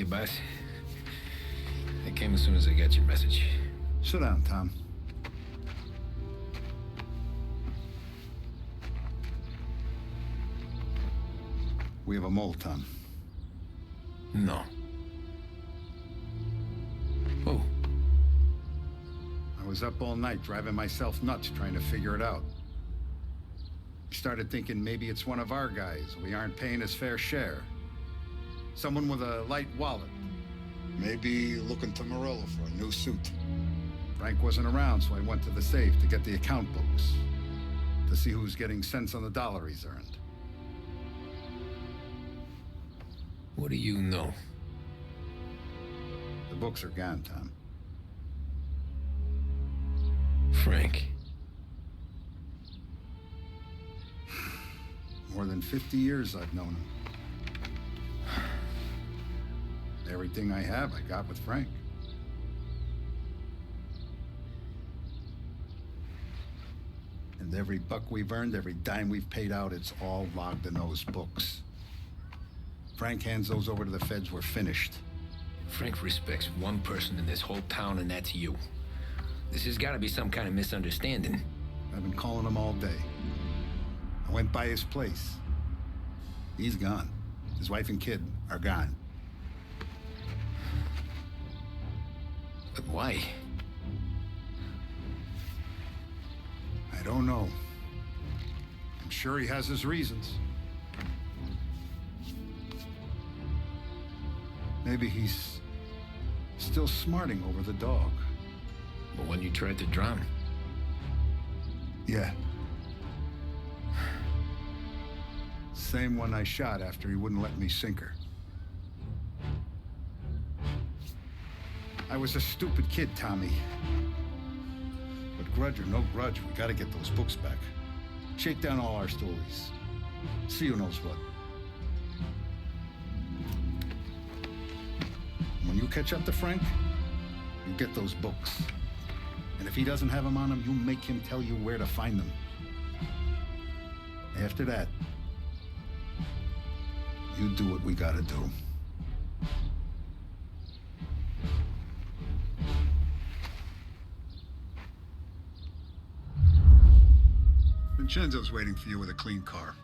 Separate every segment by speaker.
Speaker 1: boss. I came as soon as I got your message.
Speaker 2: Sit down, Tom. We have a mole, Tom.
Speaker 1: No. Who?
Speaker 2: I was up all night driving myself nuts trying to figure it out. Started thinking maybe it's one of our guys. We aren't paying his fair share. Someone with a light wallet. Maybe looking to Morello for a new suit. Frank wasn't around, so I went to the safe to get the account books. To see who's getting cents on the dollar he's earned.
Speaker 1: What do you know?
Speaker 2: The books are gone, Tom.
Speaker 1: Frank.
Speaker 2: More than 50 years I've known him. Everything I have, I got with Frank. And every buck we've earned, every dime we've paid out, it's all logged in those books. Frank hands those over to the feds, we're finished.
Speaker 1: Frank respects one person in this whole town, and that's you. This has got to be some kind of misunderstanding.
Speaker 2: I've been calling him all day. I went by his place. He's gone. His wife and kid are gone.
Speaker 1: But why?
Speaker 2: I don't know. I'm sure he has his reasons. Maybe he's still smarting over the dog.
Speaker 1: The one you tried to drown?
Speaker 2: Yeah. Same one I shot after he wouldn't let me sink her. I was a stupid kid, Tommy. But grudge or no grudge, we gotta get those books back. Shake down all our stories. See who knows what. When you catch up to Frank, you get those books. And if he doesn't have them on him, you make him tell you where to find them. After that, you do what we gotta do. Vincenzo's waiting for you with a clean car.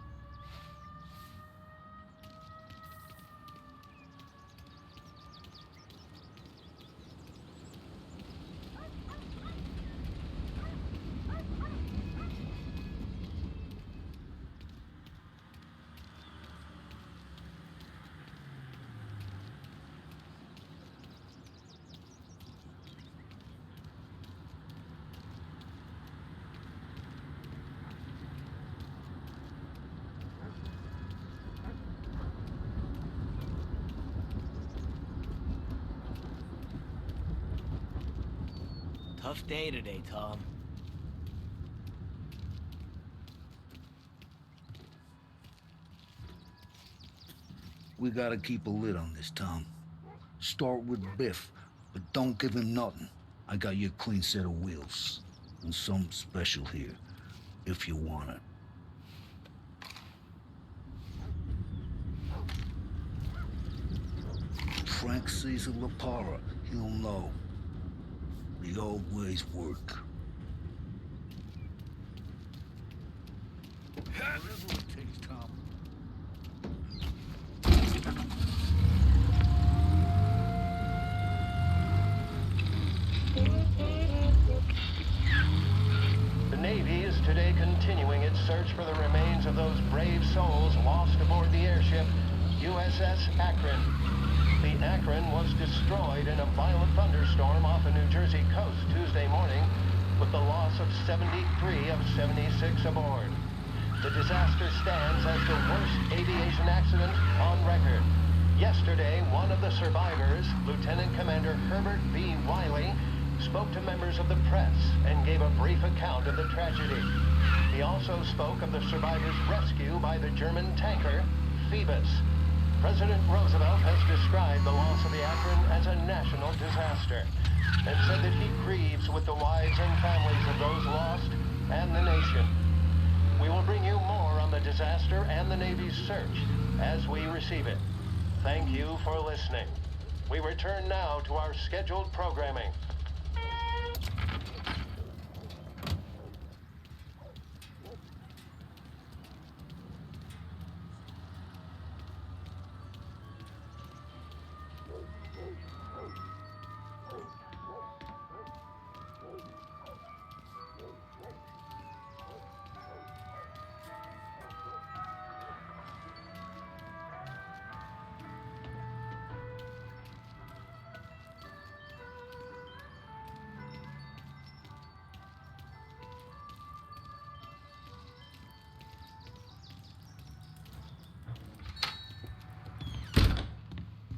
Speaker 3: Tough day today, Tom.
Speaker 4: We gotta keep a lid on this, Tom. Start with Biff, but don't give him nothing. I got you a clean set of wheels. And something special here, if you want it. Frank sees a La Parra, he'll know. The old ways work. Whatever it takes, Tom.
Speaker 5: The Navy is today continuing its search for the remains of those brave souls lost aboard the airship USS Akron. The Akron was destroyed in a violent thunderstorm off the New Jersey coast Tuesday morning, with the loss of 73 of 76 aboard. The disaster stands as the worst aviation accident on record. Yesterday, one of the survivors, Lieutenant Commander Herbert B. Wiley, spoke to members of the press and gave a brief account of the tragedy. He also spoke of the survivors' rescue by the German tanker Phoebus. President Roosevelt has described the loss of the Akron as a national disaster and said that he grieves with the wives and families of those lost and the nation. We will bring you more on the disaster and the Navy's search as we receive it. Thank you for listening. We return now to our scheduled programming.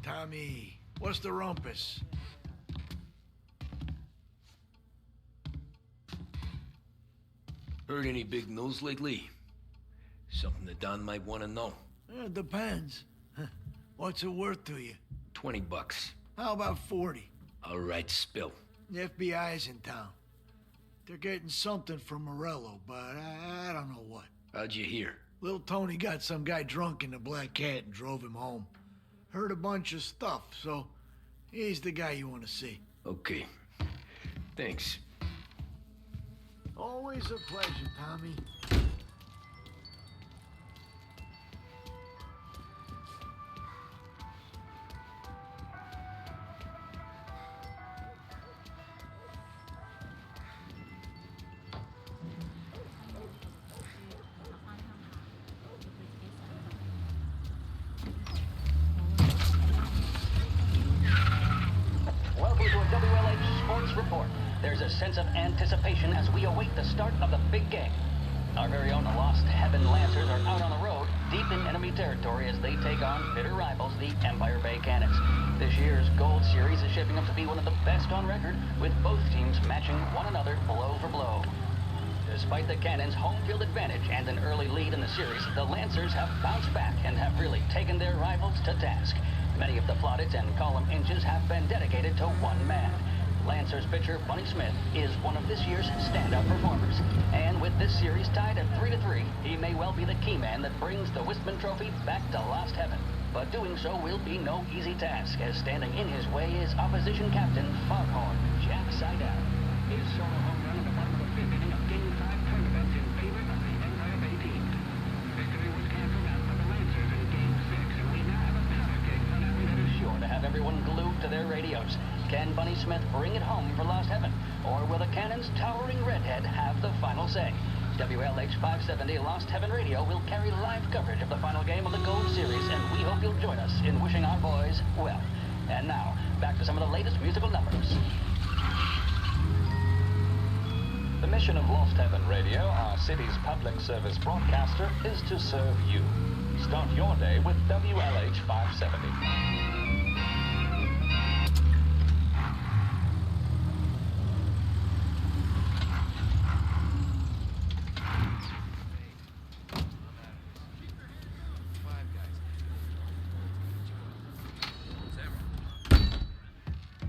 Speaker 6: Tommy, what's the rumpus?
Speaker 1: Heard any big news lately? Something that Don might want to know.
Speaker 6: It depends. What's it worth to you?
Speaker 1: $20.
Speaker 6: How about 40?
Speaker 1: All right, spill.
Speaker 6: The FBI's in town. They're getting something from Morello, but I don't know what.
Speaker 1: How'd you hear?
Speaker 6: Little Tony got some guy drunk in the Black Cat and drove him home. Heard a bunch of stuff, so he's the guy you want to see.
Speaker 1: Okay. Thanks.
Speaker 6: Always a pleasure, Tommy.
Speaker 7: Welcome to a WLH Sports Report. There's a sense of anticipation as we await the start of the big game. Our very own Lost Heaven Lancers are out on the road, deep in enemy territory as they take on bitter rivals, the Empire Bay Cannons. This year's Gold Series is shaping up to be one of the best on record, with both teams matching one another blow for blow. Despite the Cannons' home field advantage and an early lead in the series, the Lancers have bounced back and have really taken their rivals to task. Many of the plaudits and column inches have been dedicated to one man. Lancers pitcher Bunny Smith is one of this year's standout performers. And with this series tied at 3-3, he may well be the key man that brings the Wistman Trophy back to Lost Heaven. But doing so will be no easy task, as standing in his way is opposition captain Foghorn Jack Seidel. His solo home run at the bottom of the fifth inning of Game 5 tournament in favor of the Empire Bay team. Victory was canceled out for the Lancers in Game 6, and we now have a powder keg finale that is sure to have everyone glued to their radios. Can Bunny Smith bring it home for Lost Heaven? Or will the Cannon's towering redhead have the final say? WLH 570 Lost Heaven Radio will carry live coverage of the final game of the Gold Series, and we hope you'll join us in wishing our boys well. And now, back to some of the latest musical numbers.
Speaker 8: The mission of Lost Heaven Radio, our city's public service broadcaster, is to serve you. Start your day with WLH 570.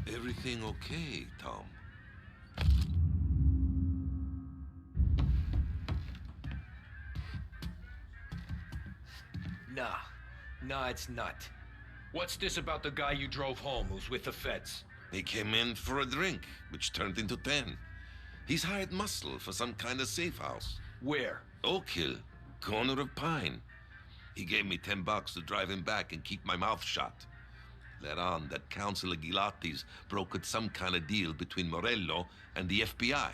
Speaker 9: Everything okay, Tom?
Speaker 1: Nah, it's not. What's this about the guy you drove home who's with the feds?
Speaker 9: He came in for a drink, which turned into 10. He's hired muscle for some kind of safe house.
Speaker 1: Where?
Speaker 9: Oak Hill, corner of Pine. He gave me $10 to drive him back and keep my mouth shut. Let on that Councilor Gilatti's brokered some kind of deal between Morello and the FBI.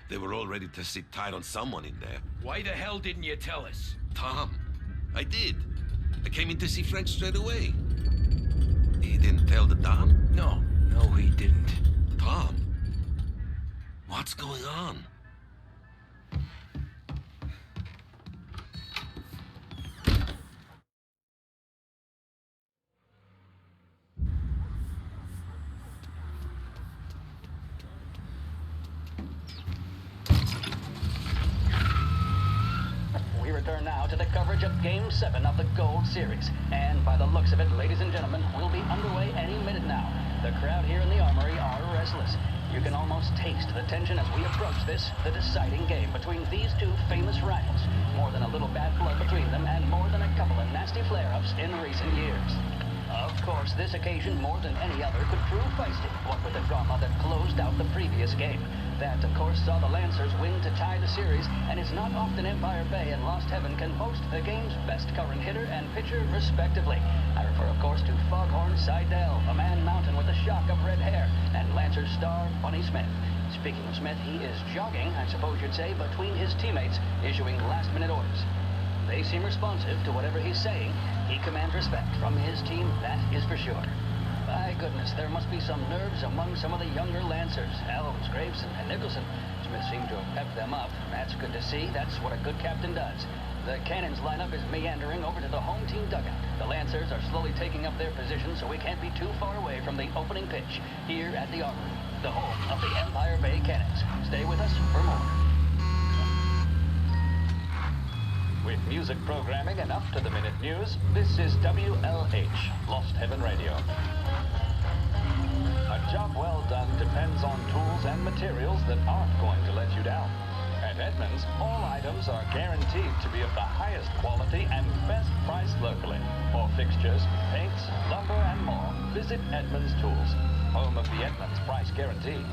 Speaker 9: They were all ready to sit tight on someone in there.
Speaker 1: Why the hell didn't you tell us?
Speaker 9: Tom, I did. I came in to see Frank straight away. He didn't tell the Don?
Speaker 1: No, he didn't.
Speaker 9: Tom, what's going on?
Speaker 7: We return now to the coverage of Game 7 of the Gold Series. And by the looks of it, ladies and gentlemen, we'll be underway any minute now. The crowd here in the Armory are restless. You can almost taste the tension as we approach this, the deciding game between these two famous rivals. More than a little bad blood between them, and more than a couple of nasty flare-ups in recent years. Of course, this occasion, more than any other, could prove feisty, what with the drama that closed out the previous game. That, of course, saw the Lancers win to tie the series, and it's not often Empire Bay and Lost Heaven can boast the game's best current hitter and pitcher, respectively. I refer, of course, to Foghorn Seidel, a man mountain with a shock of red hair, and Lancers star Bunny Smith. Speaking of Smith, he is jogging, I suppose you'd say, between his teammates, issuing last-minute orders. They seem responsive to whatever he's saying. He commands respect from his team, that is for sure. My goodness, there must be some nerves among some of the younger Lancers. Elves, Graves, and Nicholson. Smith seemed to have pepped them up. That's good to see. That's what a good captain does. The Cannons lineup is meandering over to the home team dugout. The Lancers are slowly taking up their position, so we can't be too far away from the opening pitch here at the Armory, the home of the Empire Bay Cannons. Stay with us for more.
Speaker 8: With music programming and up-to-the-minute news, this is WLH, Lost Heaven Radio. A job well done depends on tools and materials that aren't going to let you down. At Edmunds, all items are guaranteed to be of the highest quality and best price locally. For fixtures, paints, lumber, and more, visit Edmunds Tools, home of the Edmunds Price Guarantee.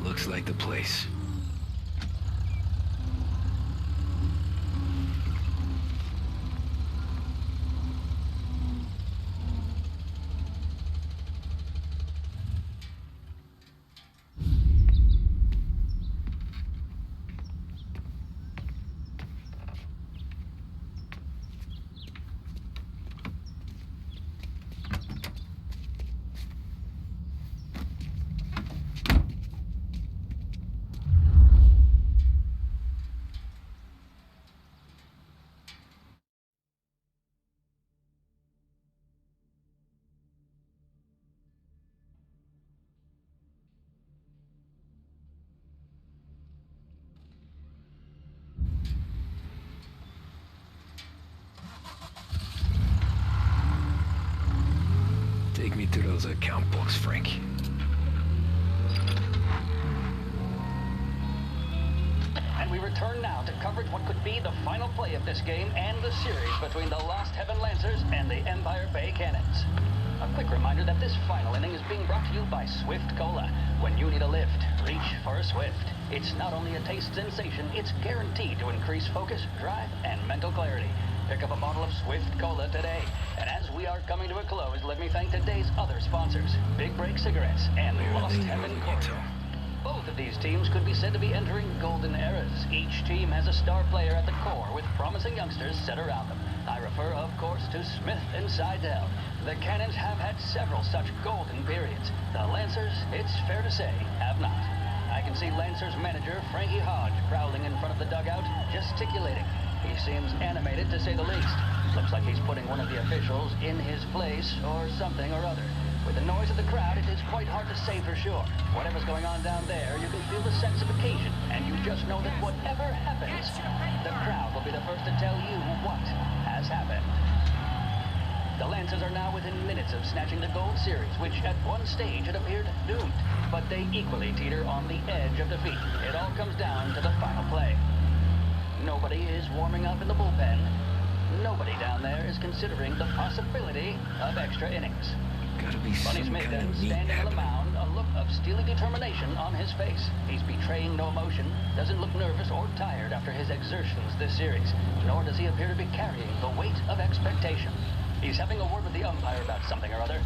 Speaker 1: Looks like the place. Take me to those account books, Frank.
Speaker 7: And we return now to coverage what could be the final play of this game and the series between the Lost Heaven Lancers and the Empire Bay Cannons. A quick reminder that this final inning is being brought to you by Swift Cola. When you need a lift, reach for a Swift. It's not only a taste sensation, it's guaranteed to increase focus, drive, and mental clarity. Pick up a bottle of Swift Cola today. And as we are coming to a close, let me thank today's other sponsors, Big Break Cigarettes and Lost Heaven Cordial. Both of these teams could be said to be entering golden eras. Each team has a star player at the core with promising youngsters set around them. I refer, of course, to Smith and Seidel. The Cannons have had several such golden periods. The Lancers, it's fair to say, have not. I can see Lancers manager Frankie Hodge prowling in front of the dugout, gesticulating. He seems animated, to say the least. Looks like he's putting one of the officials in his place, or something or other. With the noise of the crowd, it is quite hard to say for sure. Whatever's going on down there, you can feel the sense of occasion, and you just know that whatever happens, the crowd will be the first to tell you what has happened. The Lancers are now within minutes of snatching the gold series, which at one stage had appeared doomed. But they equally teeter on the edge of defeat. It all comes down to the final play. Nobody is warming up in the bullpen. Nobody down there is considering the possibility of extra innings.
Speaker 1: Gotta be
Speaker 7: Bunny
Speaker 1: some
Speaker 7: Smith
Speaker 1: kind
Speaker 7: then,
Speaker 1: of meat
Speaker 7: standing on the
Speaker 1: happening.
Speaker 7: mound, a look of steely determination on his face. He's betraying no emotion, doesn't look nervous or tired after his exertions this series, nor does he appear to be carrying the weight of expectation. He's having a word with the umpire about something or other.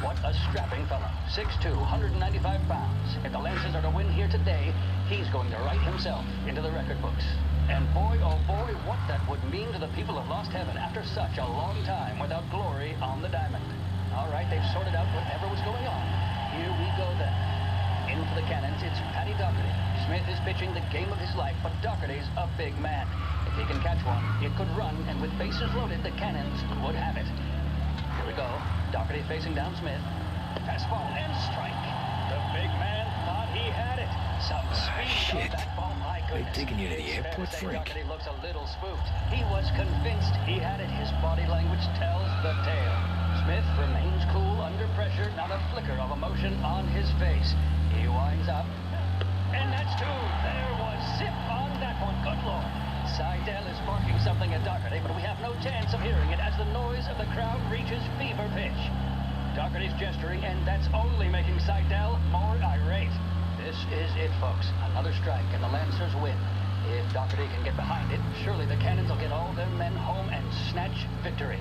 Speaker 7: What a strapping fellow. 6'2", 195 pounds. If the Lancers are to win here today, he's going to write himself into the record books. And boy, oh boy, what that would mean to the people of Lost Heaven after such a long time without glory on the diamond. All right, they've sorted out whatever was going on. Here we go then. In for the Cannons, it's Paddy Doherty. Smith is pitching the game of his life, but Doherty's a big man. If he can catch one, it could run, and with bases loaded, the Cannons would have it. Here we go. Doherty facing down Smith. Fastball and strike. The big man thought he had it. Some speed on that ball, my goodness.
Speaker 1: They're taking you to the
Speaker 7: It's fair
Speaker 1: airport,
Speaker 7: to say
Speaker 1: Frank.
Speaker 7: Doherty looks a little spooked. He was convinced he had it. His body language tells the tale. Smith remains cool under pressure, not a flicker of emotion on his face. He winds up. And that's two. There was zip on that one. Good Lord. Seidel is barking something at Doherty, but we have no chance of hearing it as the noise of the crowd reaches fever pitch. Doherty's gesturing, and that's only making Seidel more irate. This is it, folks. Another strike, and the Lancers win. If Doherty can get behind it, surely the Cannons will get all their men home and snatch victory.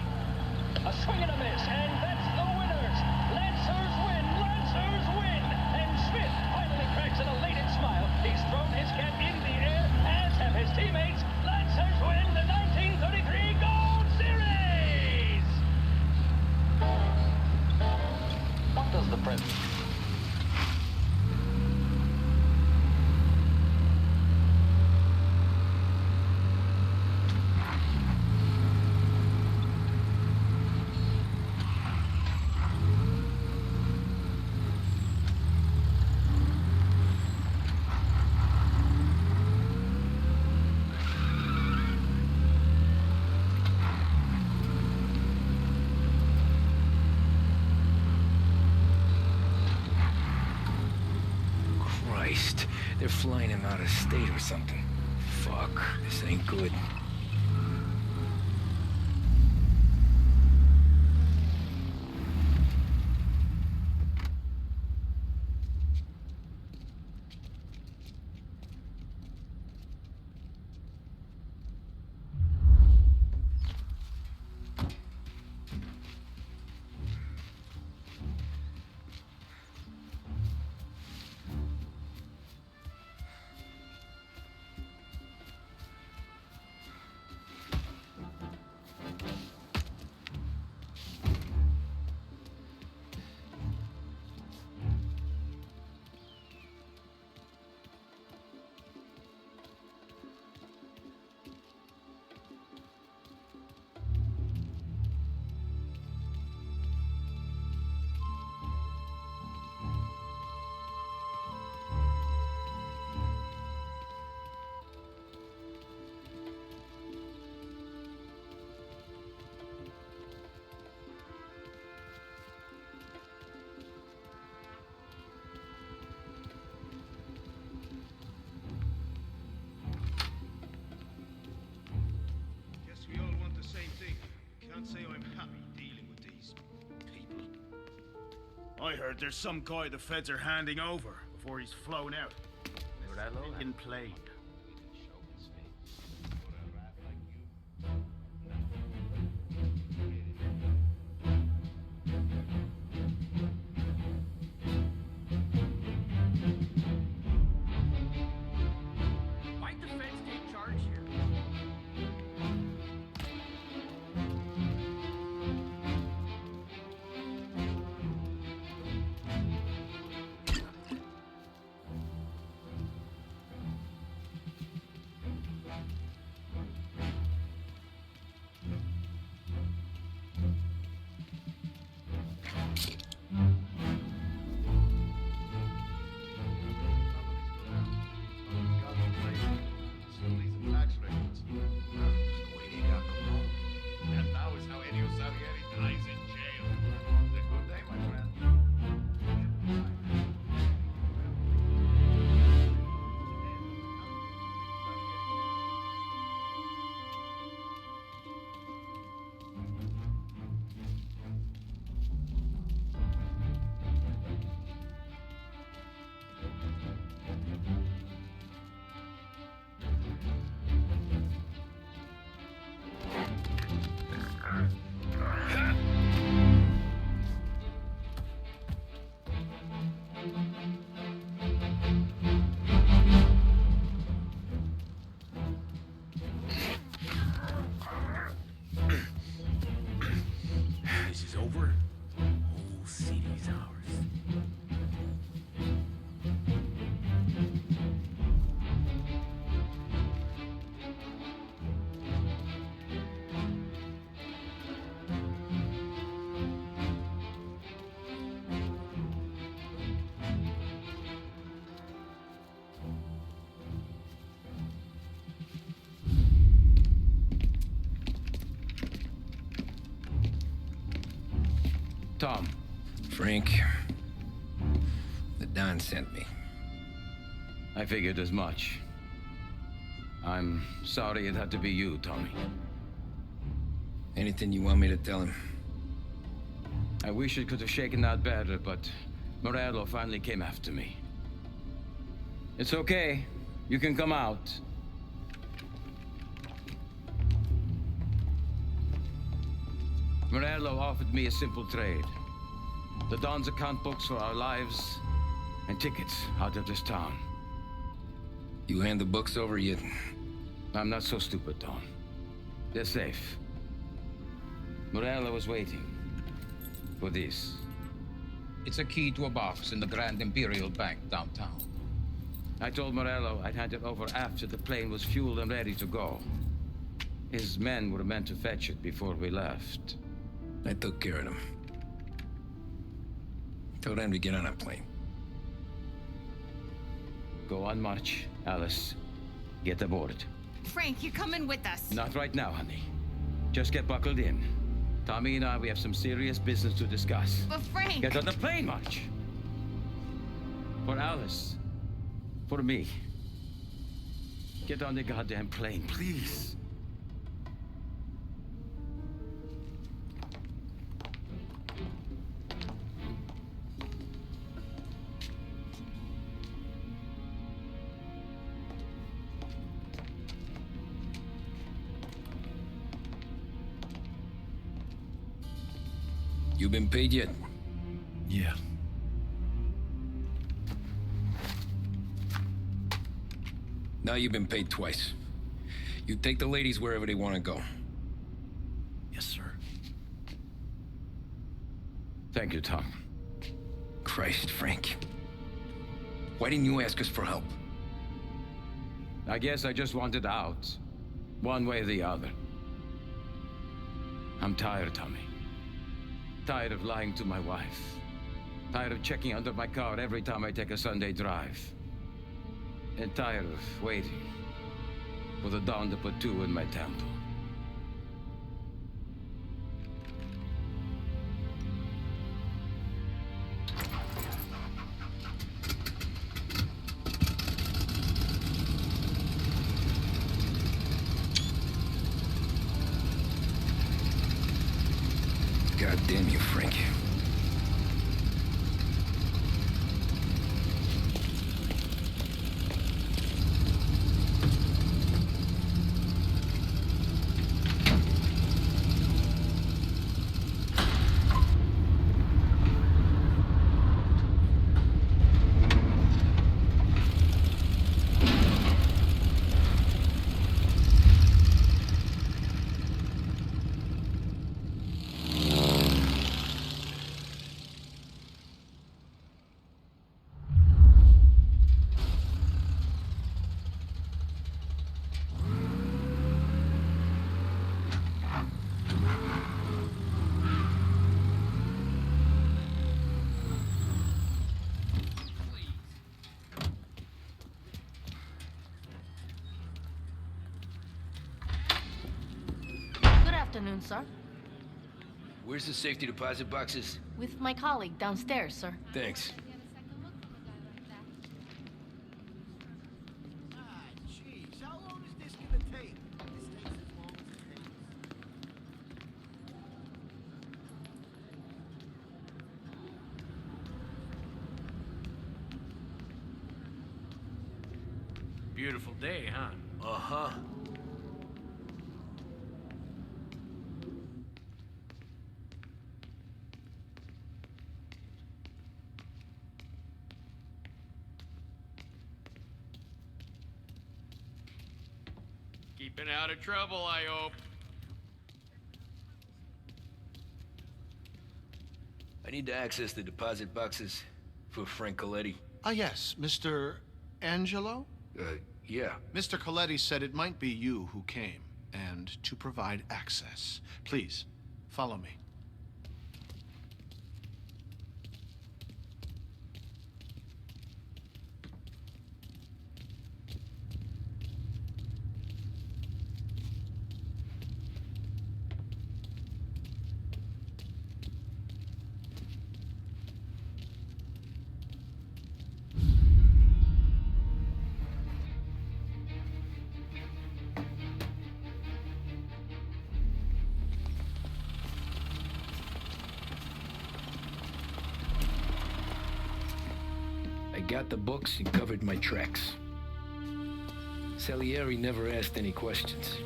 Speaker 7: A swing and a miss, and that's the winners! Lancers win! Lancers win! And Smith finally cracks an elated smile. He's thrown his cap in the air, as have his teammates. Lancers win the 1933 Gold Series! What does the president...
Speaker 1: Christ, they're flying him out of state or something. Fuck, this ain't good.
Speaker 10: We all want the same thing. Can't say I'm happy dealing with these people. I heard there's some guy the feds are handing over before he's flown out. In plane. Why'd the feds take charge here?
Speaker 11: Tom.
Speaker 1: Frank, the Don sent me.
Speaker 11: I figured as much. I'm sorry it had to be you, Tommy.
Speaker 1: Anything you want me to tell him?
Speaker 11: I wish it could have shaken out better, but Morello finally came after me. It's okay. You can come out. Morello offered me a simple trade. The Don's account books for our lives and tickets out of this town.
Speaker 1: You hand the books over yet?
Speaker 11: I'm not so stupid, Tom. They're safe. Morello was waiting for this.
Speaker 12: It's a key to a box in the Grand Imperial Bank downtown.
Speaker 11: I told Morello I'd hand it over after the plane was fueled and ready to go. His men were meant to fetch it before we left.
Speaker 1: I took care of them. Told them to get on a plane.
Speaker 11: Go on march, Alice. Get aboard.
Speaker 13: Frank, you're coming with us.
Speaker 11: Not right now, honey. Just get buckled in. Tommy and I, we have some serious business to discuss.
Speaker 13: But Frank...
Speaker 11: Get on the plane, March. For Alice. For me. Get on the goddamn plane, please.
Speaker 1: You been paid yet?
Speaker 12: Yeah.
Speaker 1: Now you've been paid twice. You take the ladies wherever they want to go.
Speaker 12: Yes, sir.
Speaker 11: Thank you, Tom.
Speaker 1: Christ, Frank. Why didn't you ask us for help?
Speaker 11: I guess I just wanted out. One way or the other. I'm tired, Tommy. Tired of lying to my wife. Tired of checking under my car every time I take a Sunday drive. And tired of waiting for the dawn to put two in my temple.
Speaker 1: God damn you, Frank.
Speaker 14: Afternoon, sir.
Speaker 1: Where's the safety deposit boxes?
Speaker 14: With my colleague downstairs, sir.
Speaker 1: Thanks.
Speaker 6: Jeez, how long is this gonna take? This takes as long as it takes.
Speaker 10: Beautiful day, huh?
Speaker 3: Uh-huh.
Speaker 10: Keeping out of trouble, I hope.
Speaker 1: I need to access the deposit boxes for Frank Coletti.
Speaker 15: Ah, yes, Mr. Angelo?
Speaker 1: Yeah.
Speaker 15: Mr. Coletti said it might be you who came, and to provide access. Please, follow me.
Speaker 1: I got the books and covered my tracks. Salieri never asked any questions.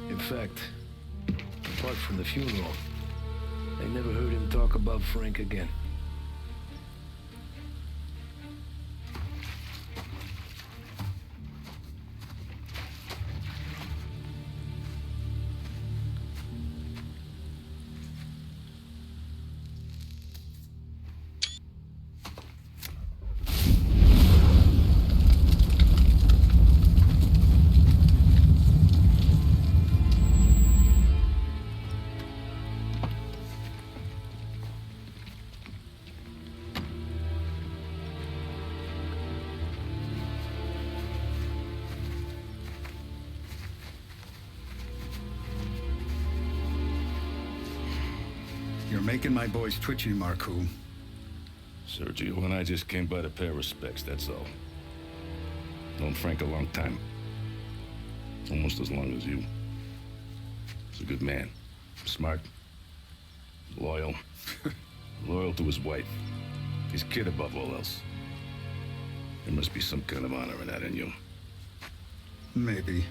Speaker 1: In fact, apart from the funeral, I never heard him talk about Frank again.
Speaker 2: You're making my boys twitchy, Marcoux.
Speaker 16: Sergio and I just came by to pay respects, that's all. Known Frank a long time. Almost as long as you. He's a good man. Smart. Loyal. Loyal to his wife. His kid above all else. There must be some kind of honor in that in you.
Speaker 2: Maybe.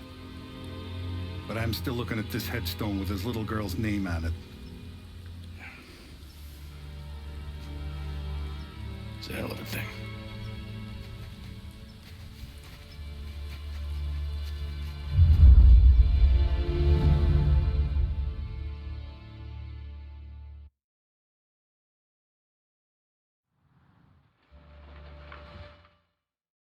Speaker 2: But I'm still looking at this headstone with his little girl's name on it.
Speaker 16: It's a hell of a thing.